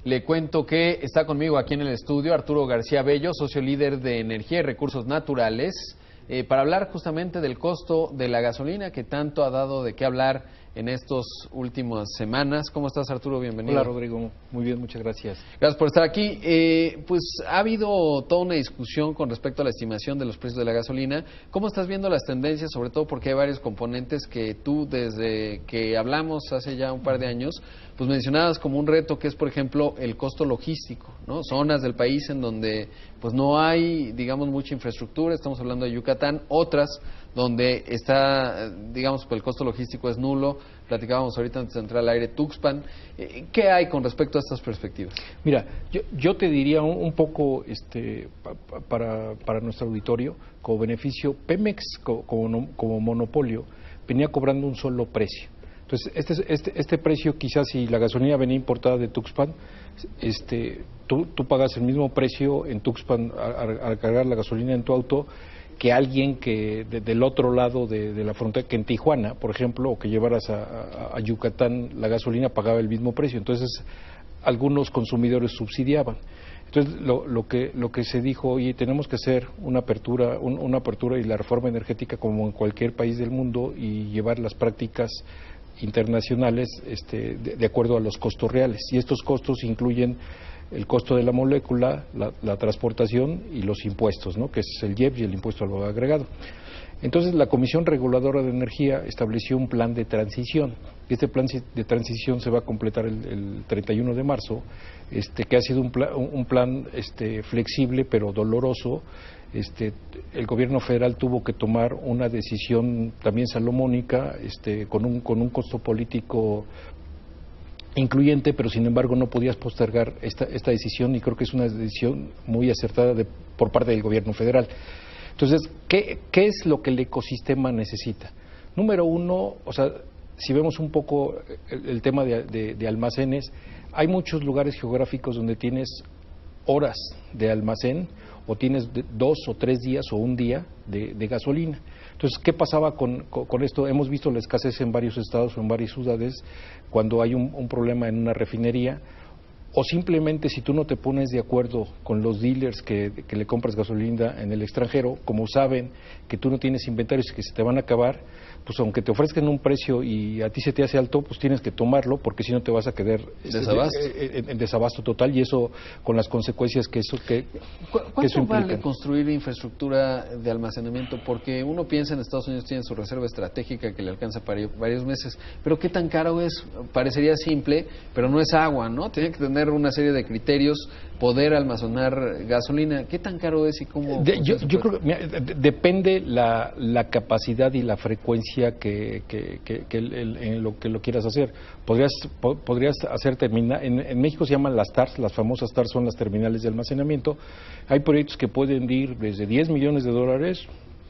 Le cuento que está conmigo aquí en el estudio Arturo García Bello, socio líder de Energía y Recursos Naturales, para hablar justamente del costo de la gasolina que tanto ha dado de qué hablar en estas últimas semanas. ¿Cómo estás, Arturo? Bienvenido. Hola, Rodrigo. Muy bien, muchas gracias. Gracias por estar aquí. Pues ha habido toda una discusión con respecto a la estimación de los precios de la gasolina. ¿Cómo estás viendo las tendencias? Sobre todo porque hay varios componentes que tú, desde que hablamos hace ya un par de años, pues mencionabas como un reto, que es, por ejemplo, el costo logístico, ¿no? Zonas del país en donde pues no hay, digamos, mucha infraestructura. Estamos hablando de Yucatán. Otras donde está, digamos, pues el costo logístico es nulo. Platicábamos ahorita antes de entrar al aire, Tuxpan. ¿Qué hay con respecto a estas perspectivas? Mira, yo te diría un poco para nuestro auditorio, como beneficio, Pemex como monopolio venía cobrando un solo precio. Entonces, este precio, quizás si la gasolina venía importada de Tuxpan, tú pagas el mismo precio en Tuxpan al cargar la gasolina en tu auto que alguien que del otro lado de la frontera, que en Tijuana, por ejemplo, o que llevaras a Yucatán, la gasolina pagaba el mismo precio. Entonces, algunos consumidores subsidiaban. Entonces, lo que se dijo, oye, tenemos que hacer una apertura y la reforma energética como en cualquier país del mundo y llevar las prácticas internacionales de acuerdo a los costos reales. Y estos costos incluyen el costo de la molécula, la transportación y los impuestos, ¿no? Que es el IEPS y el impuesto al valor agregado. Entonces, la Comisión Reguladora de Energía estableció un plan de transición. Este plan de transición se va a completar el 31 de marzo, que ha sido un plan flexible pero doloroso. El gobierno federal tuvo que tomar una decisión también salomónica, con un costo político incluyente, pero sin embargo no podías postergar esta decisión, y creo que es una decisión muy acertada por parte del gobierno federal. Entonces, ¿qué es lo que el ecosistema necesita? Número uno, o sea, si vemos un poco el tema de almacenes, hay muchos lugares geográficos donde tienes horas de almacén o tienes 2 o 3 días o un día de gasolina. Entonces, ¿qué pasaba con esto? Hemos visto la escasez en varios estados o en varias ciudades cuando hay un problema en una refinería, o simplemente si tú no te pones de acuerdo con los dealers que le compras gasolina en el extranjero, como saben que tú no tienes inventarios y que se te van a acabar, pues aunque te ofrezcan un precio y a ti se te hace alto, pues tienes que tomarlo, porque si no te vas a quedar en desabasto total, y eso con las consecuencias que eso ¿Cuánto vale construir infraestructura de almacenamiento? Porque uno piensa en Estados Unidos tiene su reserva estratégica que le alcanza para varios meses, pero ¿qué tan caro es? Parecería simple, pero no es agua, ¿no? Tiene que tener una serie de criterios, poder almacenar gasolina. ¿Qué tan caro es y cómo? Yo creo que depende la capacidad y la frecuencia en lo que lo quieras hacer. Podrías hacer en México se llaman las TARS, las famosas TARS son las terminales de almacenamiento. Hay proyectos que pueden ir desde $10 millones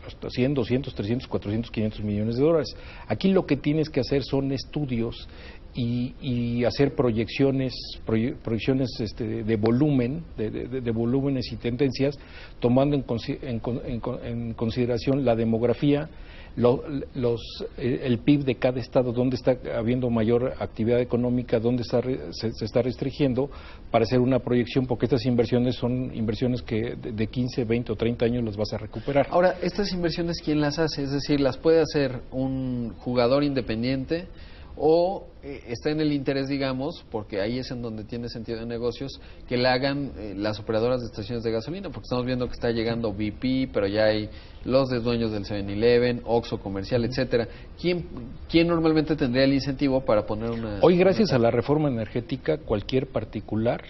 hasta 100, 200, 300, 400, 500 millones de dólares. Aquí lo que tienes que hacer son estudios y hacer proyecciones de volumen, de volúmenes y tendencias, tomando en consideración la demografía, el PIB de cada estado, dónde está habiendo mayor actividad económica, dónde se está restringiendo, para hacer una proyección, porque estas inversiones son inversiones que de 15, 20 o 30 años las vas a recuperar. Ahora, ¿estas inversiones quién las hace? Es decir, ¿las puede hacer un jugador independiente o está en el interés, digamos, porque ahí es en donde tiene sentido de negocios, que la hagan las operadoras de estaciones de gasolina? Porque estamos viendo que está llegando BP, pero ya hay los dueños del 7-Eleven, Oxxo Comercial, etcétera. ¿Quién normalmente tendría el incentivo para poner una? Hoy, gracias a la reforma energética, cualquier particular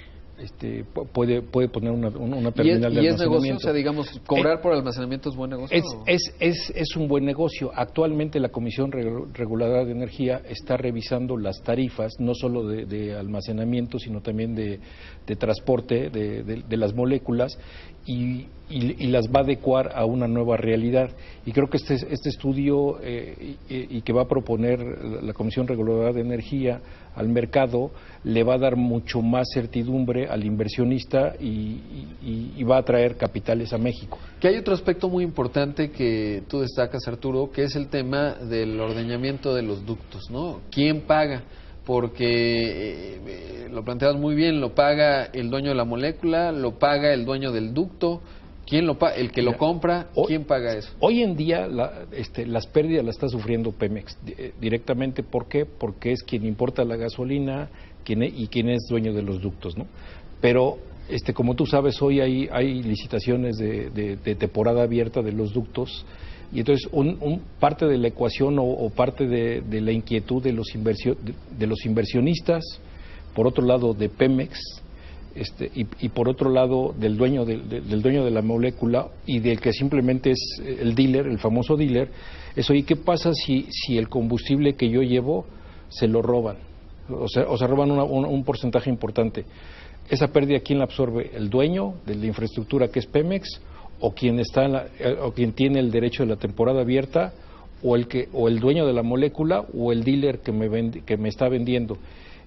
puede poner una terminal de almacenamiento. ¿Y es negocio? O sea, digamos, ¿cobrar por almacenamiento es buen negocio? Es un buen negocio. Actualmente la Comisión Reguladora de Energía está revisando las tarifas, no solo de almacenamiento, sino también de transporte de las moléculas, y las va a adecuar a una nueva realidad. Y creo que este estudio y que va a proponer la Comisión Reguladora de Energía al mercado le va a dar mucho más certidumbre al inversionista y va a atraer capitales a México. Que hay otro aspecto muy importante que tú destacas, Arturo, que es el tema del ordeñamiento de los ductos, ¿no? ¿Quién paga? porque lo planteabas muy bien, lo paga el dueño de la molécula, lo paga el dueño del ducto. ¿Quién lo paga? El que lo compra, ¿quién paga eso? Hoy en día las pérdidas las está sufriendo Pemex directamente. ¿Por qué? Porque es quien importa la gasolina y quien es dueño de los ductos, ¿no? Pero como tú sabes, hoy hay licitaciones de temporada abierta de los ductos, y entonces parte de la ecuación o parte de la inquietud de los inversionistas, por otro lado de Pemex, y por otro lado del dueño de la molécula y del que simplemente es el dealer, el famoso dealer, es: oye, ¿qué pasa si el combustible que yo llevo se lo roban? O sea, roban un porcentaje importante. ¿Esa pérdida quién la absorbe? ¿El dueño de la infraestructura, que es Pemex, o quien tiene el derecho de la temporada abierta, o el dueño de la molécula, o el dealer que me está vendiendo?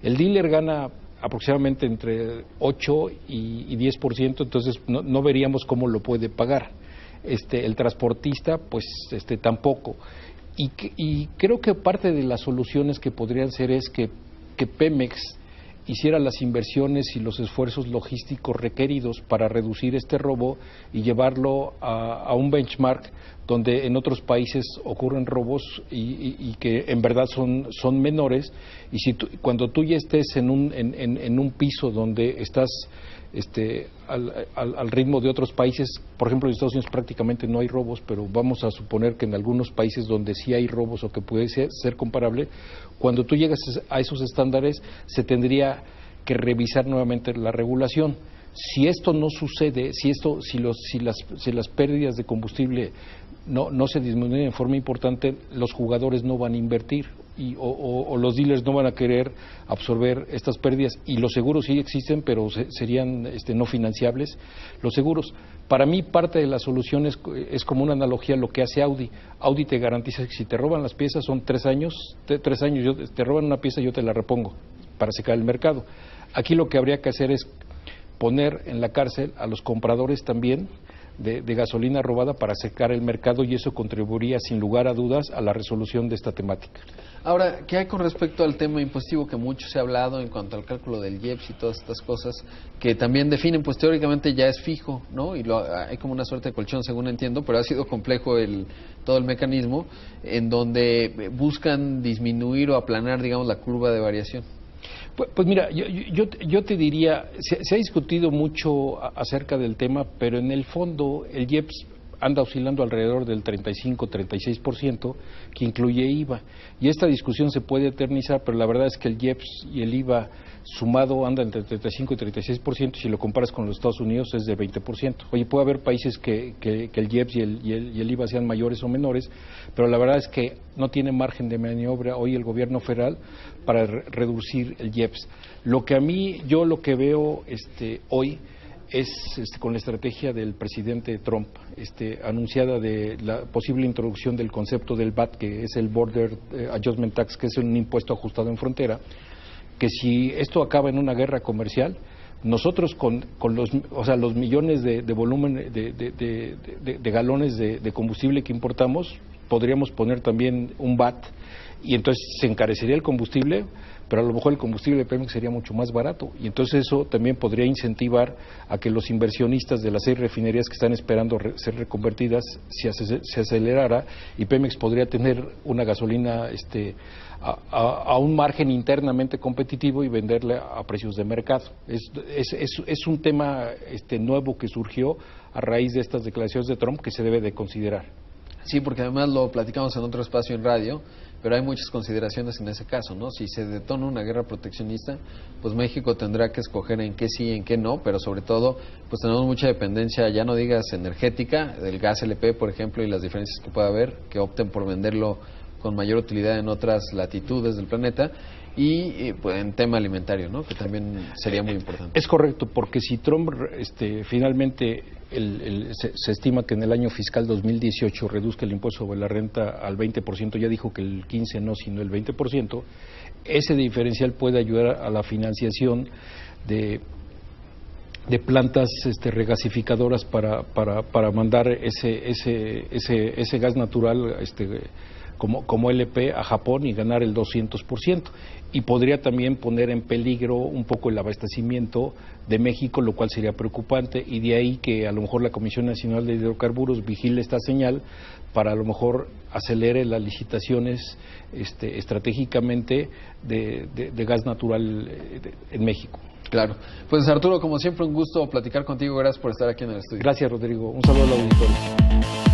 El dealer gana aproximadamente entre 8 y 10%, entonces no veríamos cómo lo puede pagar. El transportista, pues tampoco. Y creo que parte de las soluciones que podrían ser es que Pemex hiciera las inversiones y los esfuerzos logísticos requeridos para reducir este robo y llevarlo a un benchmark donde en otros países ocurren robos y que en verdad son menores, y cuando tú ya estés en un piso donde estás al ritmo de otros países, por ejemplo en Estados Unidos prácticamente no hay robos, pero vamos a suponer que en algunos países donde sí hay robos o que puede ser comparable, cuando tú llegas a esos estándares se tendría que revisar nuevamente la regulación. Si esto no sucede, si las pérdidas de combustible no se disminuyen en forma importante, los jugadores no van a invertir o los dealers no van a querer absorber estas pérdidas, y los seguros sí existen, pero serían no financiables. Los seguros, para mí, parte de la solución es como una analogía a lo que hace Audi. Audi te garantiza que si te roban las piezas son 3 años, te roban una pieza y yo te la repongo para secar el mercado. Aquí lo que habría que hacer es poner en la cárcel a los compradores también de gasolina robada para secar el mercado, y eso contribuiría sin lugar a dudas a la resolución de esta temática. Ahora, ¿qué hay con respecto al tema impositivo que mucho se ha hablado en cuanto al cálculo del IEPS y todas estas cosas que también definen, pues teóricamente ya es fijo, ¿no? Y hay como una suerte de colchón, según entiendo, pero ha sido complejo todo el mecanismo en donde buscan disminuir o aplanar, digamos, la curva de variación. Pues mira, yo te diría, se ha discutido mucho acerca del tema, pero en el fondo el IEPS anda oscilando alrededor del 35-36%, que incluye IVA. Y esta discusión se puede eternizar, pero la verdad es que el IEPS y el IVA sumado anda entre 35 y 36%, si lo comparas con los Estados Unidos es de 20%. Oye, puede haber países que el IEPS y el IVA sean mayores o menores, pero la verdad es que no tiene margen de maniobra hoy el gobierno federal para reducir el IEPS. Lo que veo hoy es con la estrategia del presidente Trump, anunciada de la posible introducción del concepto del VAT, que es el Border Adjustment Tax, que es un impuesto ajustado en frontera, que si esto acaba en una guerra comercial, nosotros con los millones de volumen de galones de combustible que importamos, podríamos poner también un VAT, y entonces se encarecería el combustible, pero a lo mejor el combustible de Pemex sería mucho más barato, y entonces eso también podría incentivar a que los inversionistas de las 6 refinerías que están esperando ser reconvertidas se acelerara, y Pemex podría tener una gasolina a un margen internamente competitivo y venderle a precios de mercado. Es un tema nuevo que surgió a raíz de estas declaraciones de Trump que se debe de considerar. Sí, porque además lo platicamos en otro espacio en radio, pero hay muchas consideraciones en ese caso, ¿no? Si se detona una guerra proteccionista, pues México tendrá que escoger en qué sí y en qué no, pero sobre todo, pues tenemos mucha dependencia, ya no digas energética, del gas LP, por ejemplo, y las diferencias que pueda haber, que opten por venderlo con mayor utilidad en otras latitudes del planeta, y pues en tema alimentario, ¿no? Que también sería muy importante. Es correcto, porque si Trump finalmente se estima que en el año fiscal 2018 reduzca el impuesto sobre la renta al 20%, ya dijo que el 15% no, sino el 20%, ese diferencial puede ayudar a la financiación de plantas regasificadoras para mandar ese gas natural como LP a Japón y ganar el 200%. Y podría también poner en peligro un poco el abastecimiento de México, lo cual sería preocupante, y de ahí que a lo mejor la Comisión Nacional de Hidrocarburos vigile esta señal para a lo mejor acelere las licitaciones estratégicamente de gas natural en México. Claro. Pues Arturo, como siempre, un gusto platicar contigo. Gracias por estar aquí en el estudio. Gracias, Rodrigo. Un saludo al auditorio.